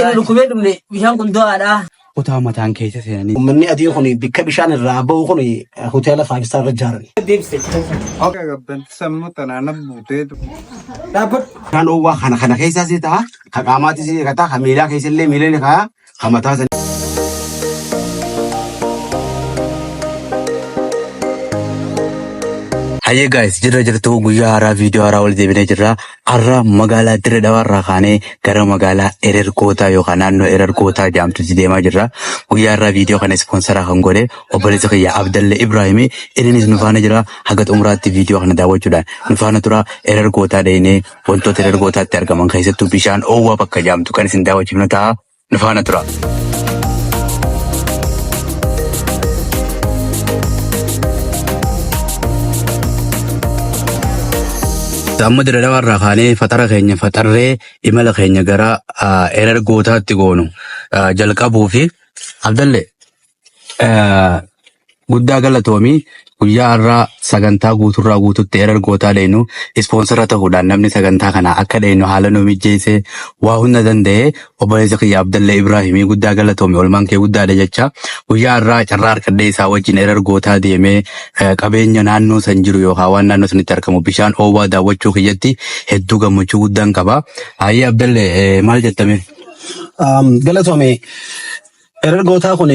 Akhirnya lu kubedum nih, bisa kunto ada. Kutaa mataan keessa seenanii. Uummanni adii kun bikka bishaan irraa bahu kun hoteela 5 star irra ijaaran. Oke, gabban sammu tanana buuteetu. Kan oowwaa kana keessas ta'a, kan qaamaatis ta'a, kan miilaa keessallee miilli ka'a, kan mataa Hayyee guys, jirtu guyyaa haaraa viidiyoo haaraa wal deebinee jirra. Har'a magaalaa Dirree Dhawaarraa kaanee gara magaalaa Erergootaa yookaan naannoo Erergootaa jedhamtutti deemaa jirra. Guyyaa har'aa viidiyoo kana ispoonsaraa kan godhe obboleessa kiyya Abdalle Ibrahimi. Innis nu faana jira. Haga xumuraatti viidiyoo kana daawwachuudhaan nu faana tura. Erergootaa deemnee wantoota Erergootaatti argaman keessattuu bishaan oowwaa bakka jedhamtu kan isin daawwachiifnu ta'a. Nu faana tura. Amma Dirree Dhawaarraa kaanee fatara keenya fatarree imala keenya gara Erergootaatti goonu jalqabuu fi Abdalle guddaa galatoomii guyyaa har'aa sagantaa guuturraa guututti Erergootaa deenu ispoonsara ta'uudhaan namni sagantaa kana akka deenu haala nu mijeessee waa hunda danda'e obboleessa kiyya Abdalle Ibrahimii guddaa galatoomii olmaan kee guddaadha jecha guyyaa har'aa carraa harkadhee isaa wajjin Erergootaa deemee qabeenya naannoo san jiru yookaan waan naannoo sanitti argamu bishaan oowwaa daawwachuu kiyyatti hedduu gammachuu guddaan qaba. Hayyee Abdalle maal jettame? Galatoomii Erergootaa kun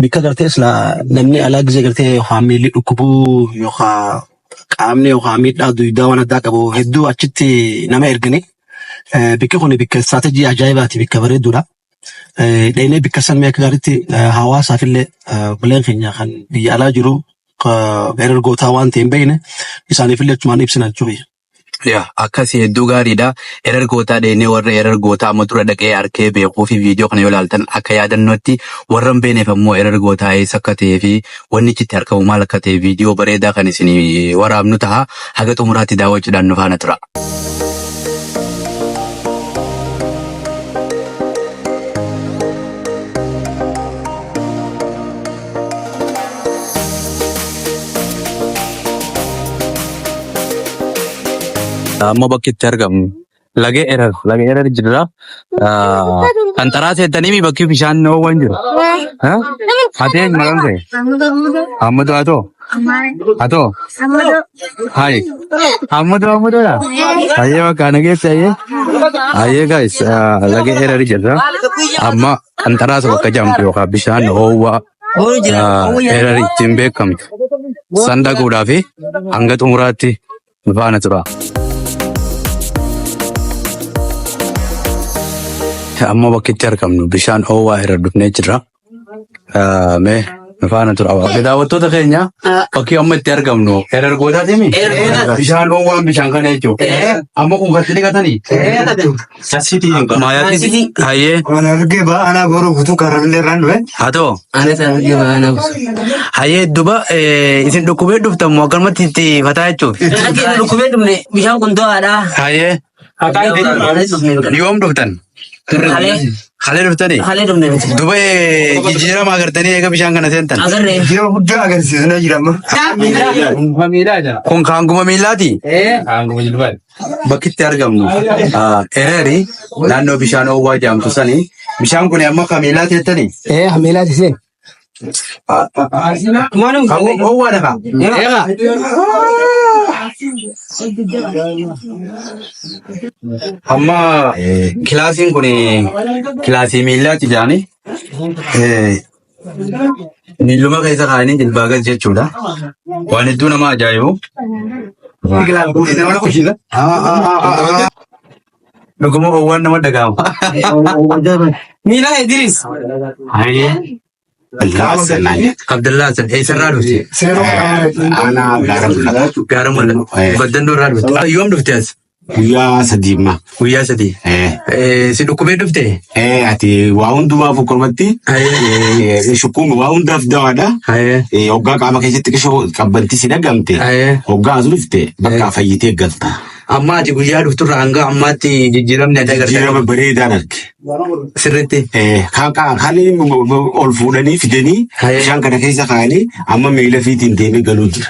bikka gartees namni alaa gisee gartee yookaan miilli dhukkubuu yookaan qaamni yookaan miidhaa duydaa waan addaa qabu hedduu achitti nama ergani. Bikki kun bikka istiraatejii ajaa'ibaati, bikka bareedduudha. Dheenee bikka san akka gaariitti hawaasaaf illee buleen keenya kan biyya alaa jiru Erergootaa waan ta'e hin beekne isaaniif illee achumaan ibsina jechuudha. Yaa akkasii hedduu gaariidha. Erergootaa deemnee warra Erergootaa amma dura dhaqee arkee beekuu fi viidiyoo kana yoo ilaaltan akka yaadannootti warra hin beekneef ammoo Erergootaa eessa akka ta'ee fi wanni achitti argamu maal akka ta'e viidiyoo bareedaa kan isin waraabnu ta'a. Haga xumuraatti daawwachuudhaan nu faana tura. Amma bakki itti argamu laga Erer jira. Kan taraa seettanii bakki bishaan oowwan jiru. Atee maqaan kee? Hammadu atoo? Atoo? Hayi. Hammaduudha. Hayyee bakka ana geesse hayyee. Hayyee guys laga Erer jira. Amma kan taraasa bakka jedhamtu yookaan bishaan oowwaa Erer ittiin beekamtu. San dhaquudhaa fi hanga xumuraatti nu faana tura. Amma bakki itti argamnu bishaan oowwaa Erer dhufnee jirra. Mee nu faana tura. Daawwattoota keenya bakki amma itti argamnu Erergootaati mi? Bishaan oowwaan bishaan kana jechuudha. Amma kun gatti dhiqatanii? Maayaatti hayyee. Waan argee ba'aanaa goroo kutuu karrabillee irraan dhufe. Haa ta'u. Anis argee ba'aanaa buusa. Hayyee duba isin dhukkubee dhuftamu akkanumatti itti fataa jechuudha. Akhirnya lu kubedum nih, bisa kunto ada. Hayyee. Yoom dhuftan? Halee dhuftanii? Halee dhufne. Duba jijjiirama agartanii eega bishaan kana seentan? Agarree. Yeroo guddaa agarsiisanii jira amma. Kun kaanguma miillaati? Kaanguma jilbaati. Bakki itti argamnu Ereri naannoo bishaan oowwaa jedhamtu sanii bishaan kun amma kan miillaati jettanii? Miilaati seen. Oowwaadha kaa? Amma kilaasiin kun kilaasii miillaati jedhani. Miilluma keessa kaa'anii jilbaa gas jechuudha. Waan hedduu nama ajaa'ibu. Dhuguma oowwaan nama dhaga'ama. Mila Idris. Abdullah Hassan eessarraa dhufte? Gaara mul'atu. Baddandoo irraa dhufte. Yoom dhufte as? Guyyaa sadiimma. Guyyaa sadii. Si dhukkubee dhufte? Ati waa hundumaaf qormatti shukkuun waa hundaaf dawaadha. Hoggaa qaama keessatti qishoo qabbanti si dhagamte. Hoggaa as dhufte bakka fayyitee galta. Amma ati guyyaa dhufturraa hanga ammaatti jijjiiramni adda agarsiisa. Jijjiirama bareedaan arge. Sirriitti. Kan ol fuudhanii fidanii bishaan kana keessa kaa'anii amma miila fiitiin deemee galuu jira.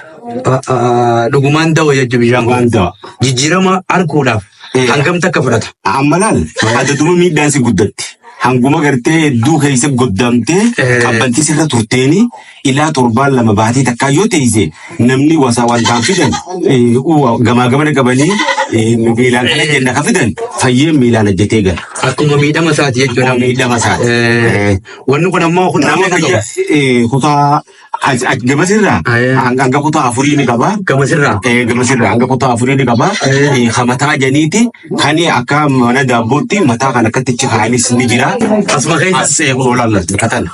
Dhugumaan da'oo jechuun bishaan waan da'a. Jijjiirama arguudhaaf hangam takka fudhata? Amma laal addatuma miidhaan si guddatti. hanguma gartee hedduu keessa goddamtee qabbantii sirra turteeni ilaa torbaan lama baatii takkaa yoo teesse namni wasaa wantaan fidan gamaa gamana qabanii miilaan kana jenna ka fidan fayyee miilaan ajjatee gala. Akkuma miidhama isaati jechuudha. Miidhama isaati. Wanni kun ammoo nama fayya kutaa gamasirraa hanga kutaa afurii ni qaba. Gamasirraa. Gamasirraa hanga kutaa afurii ni qaba. Mataa janiiti kan akka mana daabbootti mataa kan akkatti kaanis ni jira. Asuma keessa olaanaa katan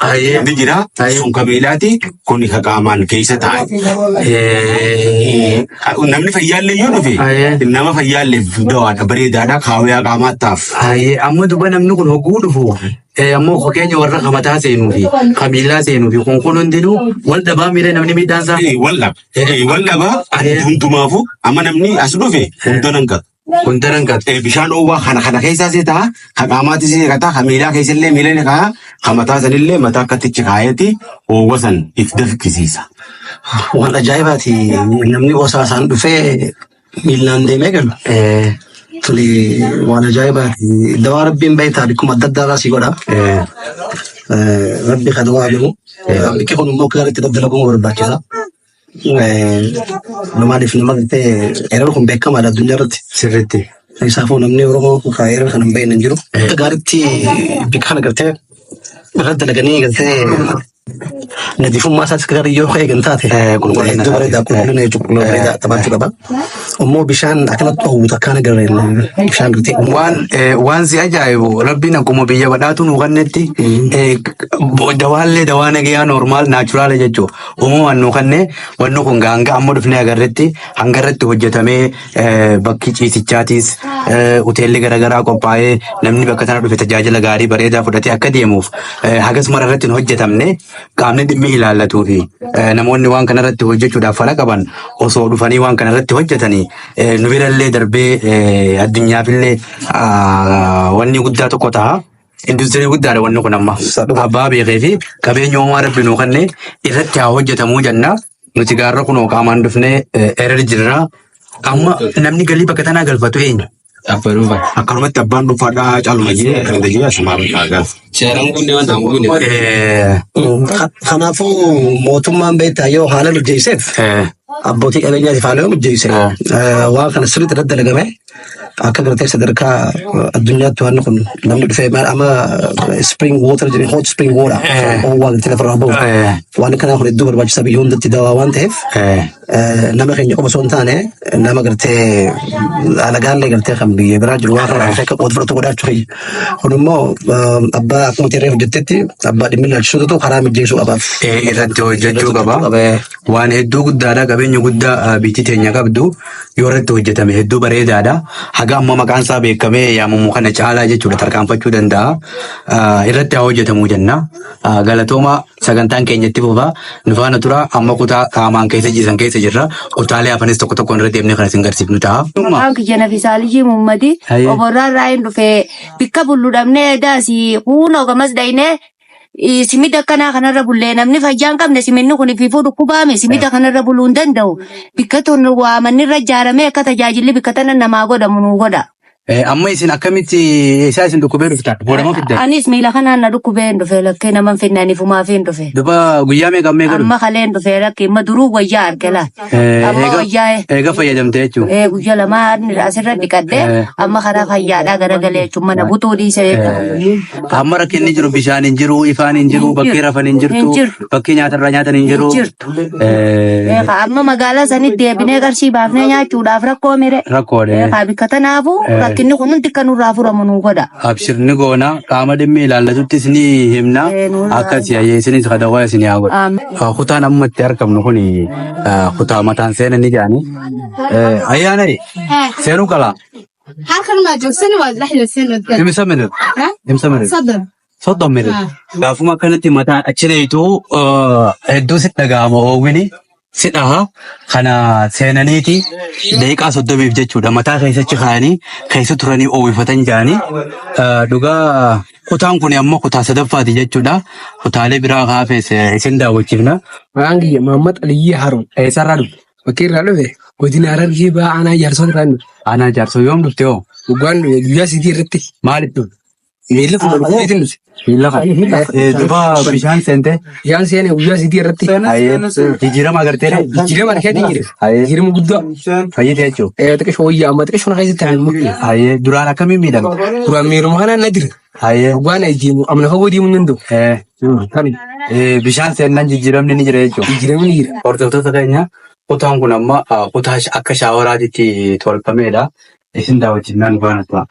ni jira. Sun kabeelaati kun ka qaamaan keessa taa'e. Namni fayyaallee yoo dhufe nama fayyaalleef dawaadha bareedaadha kaawwayaa qaamaataaf. Amma duba namni kun hogguu dhufu ammoo fakkeenya warra mataa seenuu fi miilaa seenuu fi kun hundinuu wal dhabaa miidha namni miidhaan isaa. Wal dhabaa hundumaafu amma namni as dhufe hundanan qaba. Hundanan qaba. Bishaan oowwaa kana keessaa see ta'a ka qaamaatis ta'a ka miilaa keessallee miila ni ka'a ka mataa sanillee mataa akkatichi kaayati oowwa san if dafqisiisa. Waan ajaa'ibaati namni osaa isaan dhufee miilaan deemee galu. Tuli waan ajaa'ibaati dawaa rabbiin beektaa bikkuma adda addaa irraa si godha. Rabbi kan dawaa jiru bikki kun immoo gaariitti dabdalaguu barbaachisa. Maaliif nama gartee eeraan kun beekamaadha addunyaa irratti. Sirriitti. Isaafuu namni Oromoo eeraan kan hin beekne hin jiru. Gaariitti bikka kana gartee irratti dalaganii gartee nadifummaa isaas gaarii yoo eegan taate qulqullina qulqullina bareedaa taphachuu qaba. Ammoo bishaan akkanatti hawwatu akkana gareen bishaan gartee waan si ajaa'ibu rabbiin akkuma biyya badhaatu nu kannetti dawaallee dawaa nagayaa normaal naachuraala jechuudha. Uumamaan nu kannee wanni kun hanga amma dhufnee agarretti hanga irratti hojjetamee bakki ciisichaatis hoteelli garaagaraa qophaa'ee namni bakka sana dhufe tajaajila gaarii bareedaa fudhatee akka deemuuf hagas mara irratti hin hojjetamne qaamni dhimmi ilaallatuu fi namoonni waan kanarratti hojjechuudhaaf fala qaban osoo dhufanii waan kanarratti hojjetanii nu birallee darbee addunyaafillee wanni guddaa tokko ta'a. Industirii guddaadha wanni kun amma abbaa beekee fi qabeenya uumaa rabbi nuu kannee irratti haa hojjetamuu jenna. Nuti gaarra kunoo qaamaan dhufnee eerar jirra. Amma namni galii bakka tanaa galfatu eenyu? Akkanumatti abbaan dhuunfaadhaa caaluma jee kan tajaajilu asumaa gaafa. Seeraan kun wanta kanaafuu mootummaan beektaa yoo haala hojjeesseef abbootii qabeenyaatiif haala yoo hojjeesse waan kana sirriitti irratti dalagame akka gartee sadarkaa addunyaatti waan kun namni dhufee amma spring water jedhee hot spring water oowwaa gartee lafarraa bahu waan kana kun hedduu barbaachisa biyya hundatti dawaa waan ta'eef nama keenya qofa osoo hin taane nama gartee alagaallee gartee kan biyya biraa jiru waan kana akka qoota fudhatu godhaachuu kun immoo abbaa akkuma terree hojjettetti abbaa dhimmi ilaalchisuutu karaa mijjeessuu qabaaf. Irratti hojjechuu qaba. Waan hedduu guddaadha qabeenya guddaa biyyi teenya qabdu yoo irratti hojjetame hedduu bareedaadha. Haga amma maqaan isaa beekamee yaamamu kana caalaa jechuudha tarkaanfachuu danda'a. Irratti haa hojjetamuu jenna. Galatooma sagantaan keenyatti fufaa nu faana tura amma kutaa qaamaan keessa jiisan keessa jirra. Kutaalee hafanis tokko tokko irra deemnee kan isin garsiifnu ta'a. Hanki jana fisaalijii mummadi oborraa raayin dhufee bikka bulluudhamnee daasii kuunoo gamas dhaynee simida akkanaa kanarra bullee namni fayyaa hin qabne siminni kun ififuu dhukkubaame simida kanarra buluu hin danda'u. Bikka tun waamanni irra ijaaramee akka tajaajilli bikka tana namaa godhamu nuu godha. Amma isin akkamitti isaa isin dhukkubee dhuftan? Boodama fiddan? Anis miila kanaan na dhukkubee hin dhufe lakkee nama hin finnaniif umaa fi hin dhufe. Duba guyyaa meeqa meeqa dhufe? Amma kalee hin dhufe lakkee amma duruu wayyaa arge laa. Amma wayyaa eega fayyadamte jechuudha. Guyyaa lamaa asirra dhiqadhee amma karaa fayyaadhaa garagalee jechuun mana butuu dhiisee. Amma rakkinni jiru bishaan hin jiru, ifaan hin jiru, bakkee rafan hin jirtu, bakkee nyaatarraa nyaatan hin jiru. Amma magaalaa sanitti deebinee qarshii baafnee nyaachuudhaaf rakkoo mire. Rakkoodhe. Bikka tanaafuu rakkinni kun hundi kan nurraa furamu nuu godha. Abshirni goona qaama dhimmi ilaallatuttis ni himna akkasii ayyeesinis kadawaa isin haa godha. Kutaan amma itti argamnu kun kutaa mataan seenan ni jedhani. Ayyaana seenuu qalaa. Harka nama joogsani waa laxila seenuu. Imisa minir. Imisa minir. Soddon minir. Gaafuma akkanatti mataan achi deebitu hedduu sitti dhaga'ama oowwini. Sidhaa kana seenaniiti daqiiqaa 30 jechuudha mataa keessatti kaa'anii keessa turanii oowwifatan jedhanii dhugaa kutaan kun ammoo kutaa sadaffaati jechuudha kutaalee biraa kaafees isin daawwachiifna. Maqaan kiyya Mahammad Aliyyi Haruun. Eessarraa dhufe? Bakkee irraa dhufe godina Harargee ba'aa aanaa jaarsoo irraa dhufe. Aanaa jaarsoo yoom dhufte hoo? Dhugaan dhufe guyyaa sitii irratti. Maaliif dhufe? Miila fuudhuu nuti. Miila kan. Duba bishaan seente. Bishaan seenee guyyaa sitii irratti. Jijjiirama agartee. Jijjiirama arkeetii jira. Jijjiirama guddaa. Fayyadee jechuudha. Xiqqeeshoo wayyaa amma xiqqeeshoo keessatti ta'an mukkee. Duraan akkamiin miidhama? Duraan miiruma kanaan na jira. Waan ajiimu amna fagoo deemuu hin danda'u. Bishaan seenaan jijjiiramni ni jira jechuudha. Jijjiiramni ni jira. Hordoftoota keenya kutaan kun amma kutaa akka shaawaraatitti tolfamedha. Isin daawwachiisnaan baana ta'a.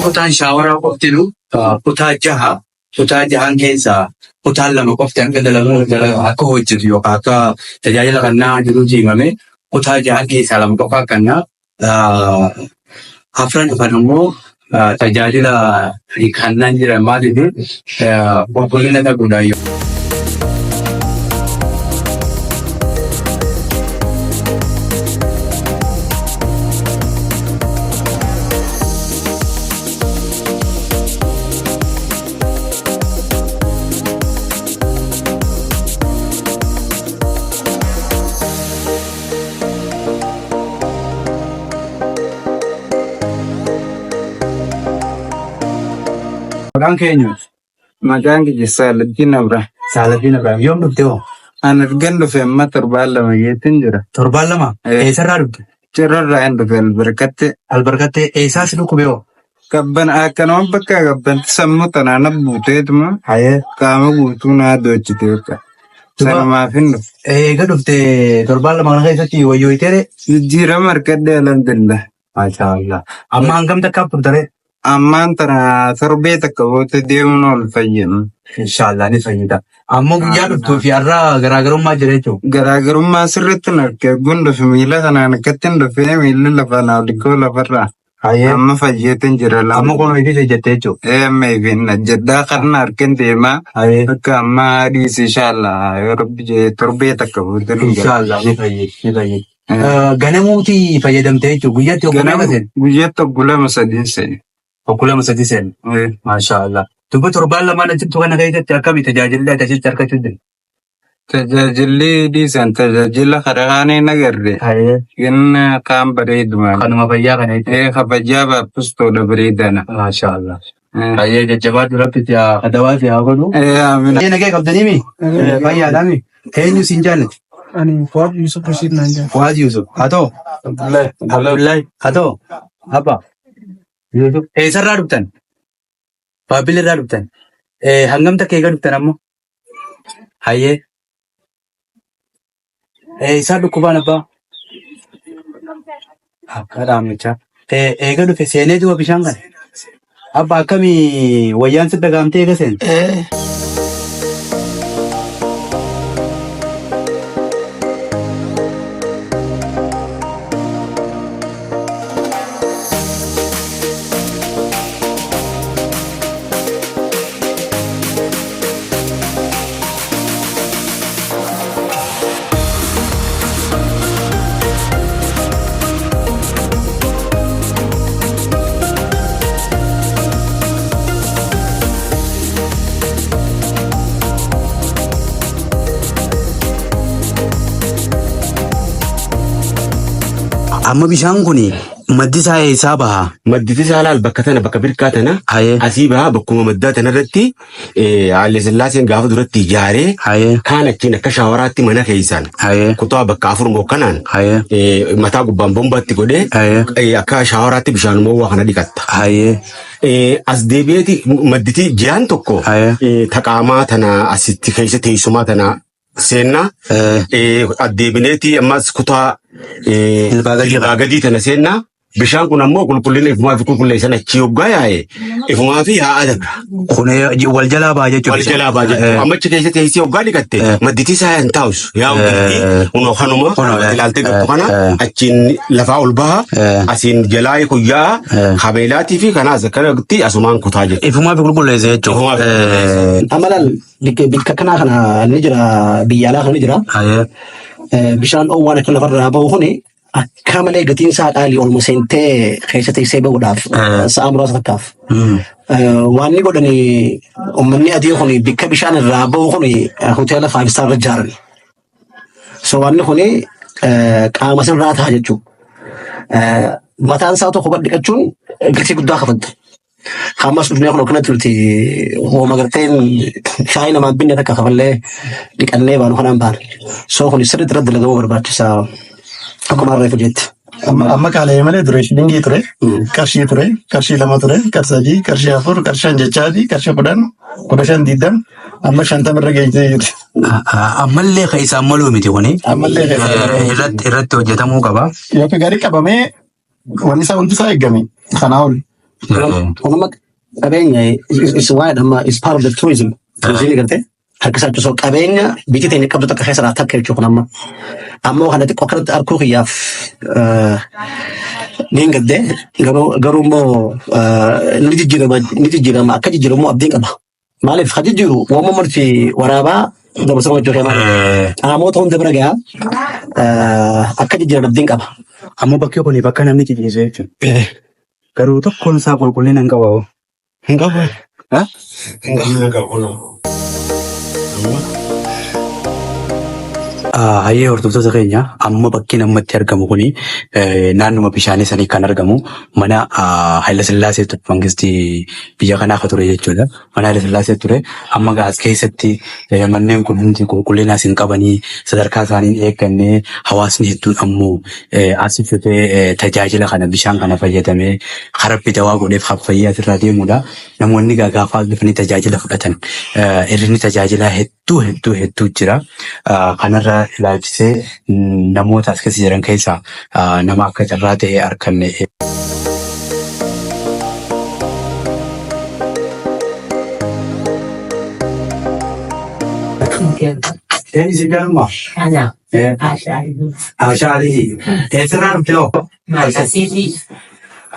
Kutaan shaawaraa qoftinu kutaa jaha. Kutaa jahaan keessaa kutaan lama qofti akka akka hojjetu yookaan akka tajaajila kannaa jiru himame kutaa jaha keessaa lama qofa kannaa afran dhufan immoo tajaajila kannaan jiran maaliif qulqullina dhabuudhaan yoo. Maqaan keenya Maqaan kiyya Saaladdiin Abrahaam. Saaladdiin Abrahaam yoom dhufte hoo? An argan dhufe amma 7 geettiin jira. 7 eessarraa dhufte? Cirrarraa hin dhufe albarkatte. Albarkattee eessaa si dhukkube hoo? Kabban akkanuma bakka kabbanti sammuu tanaan abbuuteetuma qaama guutuu naa doochite bakka. Sanumaaf hin dhufe. Eega dhufte 7 kana keessatti wayyooyiteere? Jijjiirama harkadde alhamdulillah. Maashaallah. Amma hangam takkaaf turtare? Ammaan tana torbee takka boote deemuun ol fayyadu. Inshaallah ni fayyada. Ammoo guyyaa dhuftuu fi har'a garaagarummaa jira jechuudha. Garaagarummaa sirriitti hin arge gundufi miila kanaan akkatti hin dhufee miilli lafa naa dhiqoo lafarraa. Amma fayyeetiin jira lama. Amma kun hojii jettee jechuudha. Amma eebbina jedhaa kan argin deemaa. Akka amma dhiisi inshaallah yoo rabbi torbee takka boote. Inshaallah ni fayyada. Ganamuuti fayyadamtee jechuudha. Guyyaatti oggolama seen? Guyyaatti oggolama sadii seen. Oggolama sadii seen? Maashaallah. Duba 7 achitti kana keessatti akkami tajaajilli akkasitti argachuu danda'u? Tajaajilli dhiisan tajaajila kadhaanii nagarre. Inni kaan bareeduma. Kanuma fayyaa kana jechuudha. Kabajaa baappistoodha bareedana. Maashaallah. Baay'ee jajjabaa duraatti adawaa fi haa godhu. Nagee qabdaniimi? Fayyaadhaami? Eenyu siin jaallatu? Ani Fuad Yusuf Rashid naan jaa. Fuad Yusuf. Haa ta'u? Abdullahi. Haa ta'u? Abba. Yusuf. Eessarraa dhuftan? Baabilirraa dhuftan? Hangam takka eega dhuftan ammoo? Hayyee. Isaan dhukkubaan abbaa? Akka dhaamichaa. Eega dhufe seenee du'a bishaan kana? Abba akkamii wayyaan si dagaamtee eega seente? Amma bishaan kun maddi isaa eessaa baha? Maddi isaa laal bakka tana bakka birkaa tana asii baha bakkuma maddaa tanarratti Haaile Sillaaseen gaafa duratti ijaaree kaan achiin akka shaawaraatti mana keessaan kutaa bakka 4 kanaan mataa gubbaan bombaatti godhee akka shaawaraatti bishaan moowwaa kana dhiqatta. As deebi'eeti madditi ji'aan tokko taqaamaa tana asitti keessa teessumaa tana seenna addeebineeti ammas kutaa ilbaa gadii tana seenna bishaan kun ammoo qulqullina ifumaa fi qulqulleessan achi hoggaa yaa'e ifumaa fi haa adabra. Kun wal jalaa baa jechuudha. Wal jalaa baa jechuudha. Amma achi keessatti teessee hoggaa dhiqatte madditii isaa hin taa'us yaa hojjetti kunoo kanuma ilaaltee gattu kana achiin lafaa ol baha asiin jalaa kuyyaa kabeelaatii fi kanaas akkanatti asumaan kutaa jechuudha. Ifumaa fi qulqulleessa jechuudha. Amalaan bikka kanaa kana ni jira biyya alaa kana ni jira. Bishaan dhoowwaan akka lafarraa bahu kuni akka malee gatiin isaa qaalii ol seentee keessa teessee bahuudhaaf sa'a muraasa takkaaf. Waan ni godhanii uummanni adii kun bikka bishaan irraa bahu kun hoteela 5 star irra ijaarani. So wanni kuni qaama sirraa ta'a jechuudha. Mataan isaa tokko badhiqachuun gatii guddaa kafalta. Ammas dhufnee kun akkanatti nuti hooma garteen shaayii namaan binne takka kafallee dhiqannee baanu kanaan baana. So kun sirriitti irratti dalagamuu barbaachisaa akkuma harreef jetti. Amma kaalee malee ture shilingii ture qarshii 2 ture qarshii 3 qarshii 4 qarshii jechaati qarshii 10 10 amma 50 irra geejjee jirti. Ammallee kan isaan maluu miti kuni. Ammallee irratti hojjetamuu qaba. yoo gaarii qabamee wanni isaa hundi isaa eegame kanaa ol. Kunuma qabeenya is part of the tourism. Turizimii gartee harkisaa cusoo qabeenya biyyi teenya qabdu takka keessa takka jechuun kun amma. Ammoo kana xiqqoo akkanatti arguu kiyyaaf niin gaddee garuu immoo ni jijjiirama akka jijjiiramu abdiin qaba. Maaliif haa jijjiiru waamuu marti waraabaa dabarsama hojjetee maali. Namoota hunda bira gahaa akka jijjiiran abdiin qaba. Ammoo bakkee kuni bakka namni jijjiiree jechuudha. Garuu tokkoon isaa qulqullina hin qabu. Hin qabu. Hayyee hordoftoota keenya amma bakki namatti argamu kuni naannuma bishaanii sanii kan argamu mana Haayila Sillaasee ture mangistii biyya kanaa akka ture jechuudha. Mana Haayila Sillaasee ture amma gaas keessatti manneen kun hundi qulqullinaas hin qabanii sadarkaa isaanii eeggannee hawaasni hedduun ammoo asifitee tajaajila kana bishaan kana fayyadamee harabbi dawaa godheef haffayyaa irraa deemudha. Namoonni gaagaafaa dhufanii tajaajila fudhatan irrini tajaajilaa hedduu jira. Kanarraa ilaalchisee namoota as keessa jiran keessaa nama akka carraa ta'e arganne. Eenyu galma? Ashaalii. Eessarraa dhufte hoo? Malkasiitii.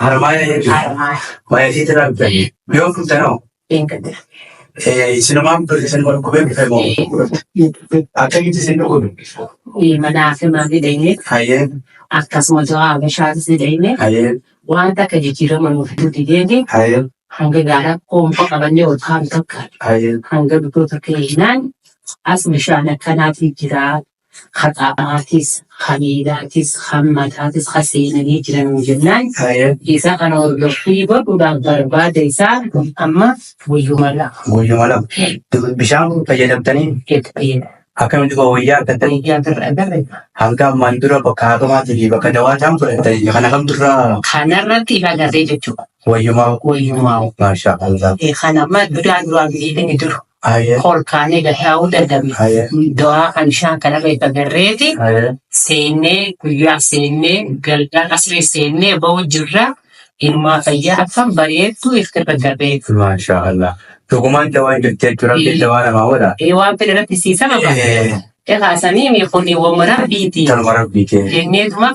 Harmaaya jechuudha. Waa'ee isiitti irraa dhufte. Yoo dhufte hoo? Sinumaan isin walqubee dhufe moo? Akkamitti isin dhugudu? Mana hakimaa fideenye. Hayyee. Akkasumas Habashaatis fideenye. Hayyee. Wanta akka jijjiirama nuuf nuti deemne. Hayyee. Hanga gaara qoonqoo qabannee ol kaa'an takka. Hayyee. Hanga biqiltoota keenyaan as bishaan akkanaatiif jira. Haxaa'aatis, hamiidhaatis, hammataatis, haseenanii jiran jennaan. Isa kana hordofii godhuudhaaf barbaada isaa amma guyyumala. Guyyumala. Bishaan fayyadamtanii? Akkamitti wayyaa argattanii? Hanga ammaan dura bakka haaqamaatii fi bakka dawaataan fudhattanii kana kam durraa? Kanarratti agarree jechuudha. Wayyumaa. Wayyumaa. Maashaa Allah. Kan amma duraan biyyee duru. Kolkaanee gahaa dadhabne. Dawaa kan bishaan kanarra itti agarreeti. Seennee guyyaa seennee galgala asirree seennee bahu jirra. Ilmaa fayyaa akkam bareedu itti agarreeti. Maashaa Allah. Dhugumaan dawaa jettee jechuudha. Dawaa namaa godha. Waan fedhe rakkisiisa qaba. Kaasanii miiqonni wamara biiti. Talmara biiti. Jenneetuma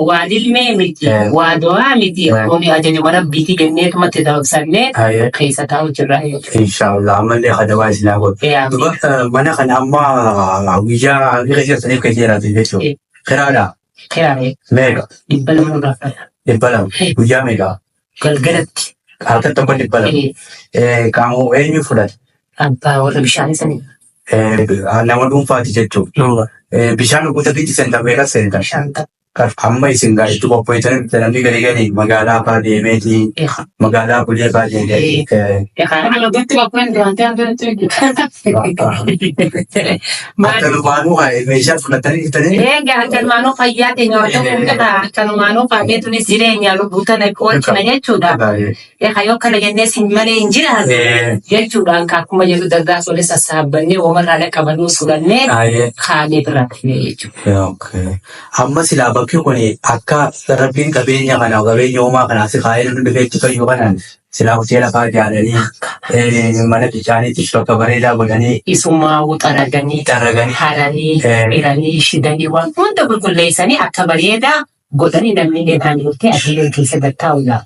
waa dilmee miti. Waa dawaa miti. Kuni ajajuma rabbiiti jenneetumatti daawwannee keessa taa'u jirra. Inshaallah ammallee haa dawaa isinaa godhu. Mana kana amma guyyaa keessaniif kan jiraatu jechuudha. Kiraadhaa. Kiraadhaa. Meeqa? 200 gaafata. 200. Guyyaa meeqa? Galgalatti. Halkan tokko 200. Qaamoo eenyu fudhata? Abbaa warra bishaan sanii. Nama dhuunfaati jechuudha. Bishaan guutuu seentaa meeqa seentaa? 5. Amma isin gaariitti qopheessanii namni galee magaalaa fa'aa deemeeti magaalaa bulee fa'aa deemee. Akkanumaanuu meeshaa fudhatanii jirtanii. Akkanumaanuu fayyaa teenya akkanumaanuu faageetunis jireenya lubbuu tana oolchina jechuudha. Yoo kana jennee sin malee hin jiraatu jechuudhaan akkuma jedhu dardaas waliin sassaabannee uumarraa dhaqqabannuu sudhannee kaanee biraa jechuudha. Amma silaa bakki kun akka rabbiin qabeenya kana qabeenya uumaa kanaa si kaa'ee nu dhufeetti fayyuu kanaan silaa hoteela fa'aa ijaaranii mana bishaaniitis bakka bareedaa godhanii. Isumaa xaraganii haranii hiranii shidanii waan hunda qulqulleessanii akka bareedaa godhanii namni deemaan jirtee adeemaa keessa gattaa'udha.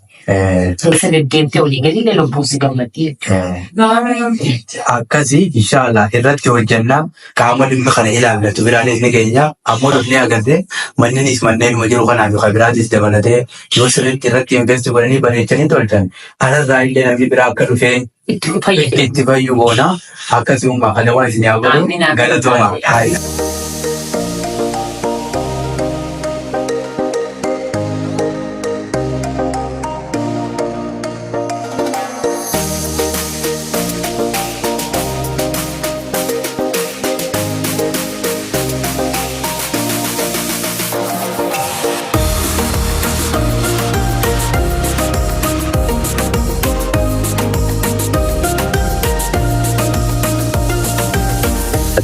Keessa deddeemtee olii gadi lubbuun si gammaddii jechuudha. Akkasii inshaallah irratti hojjannaa qaama dhimma kana ilaallatu biraanis ni keenya ammoo dhufnee agartee manneenis manneenuma jiru kanaaf yookaan biraatis dabalatee yoo sirriitti irratti investi godhanii bareechanii tolchan alirraa illee namni biraa akka dhufee itti fayyuu boona akkasii uumaa kana waan isin yaa godhu galatooma.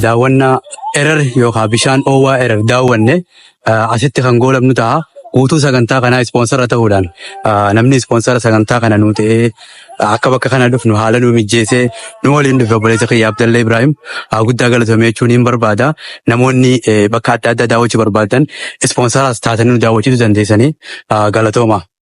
daawwannaa erer yookaan bishaan oowwaa erer daawwanne asitti kan goolabnu ta'a. Guutuu sagantaa kanaa ispoonsara ta'uudhaan namni ispoonsara sagantaa kana nuu ta'ee akka bakka kana dhufnu haala nuu mijjeessee nu waliin dhufe obboleessa kiyya Abdallee Ibrahim guddaa galatoomee jechuun hin barbaada. Namoonni bakka adda addaa daawwachuu barbaadan ispoonsaraas taatanii nu daawwachiisuu dandeessanii galatooma.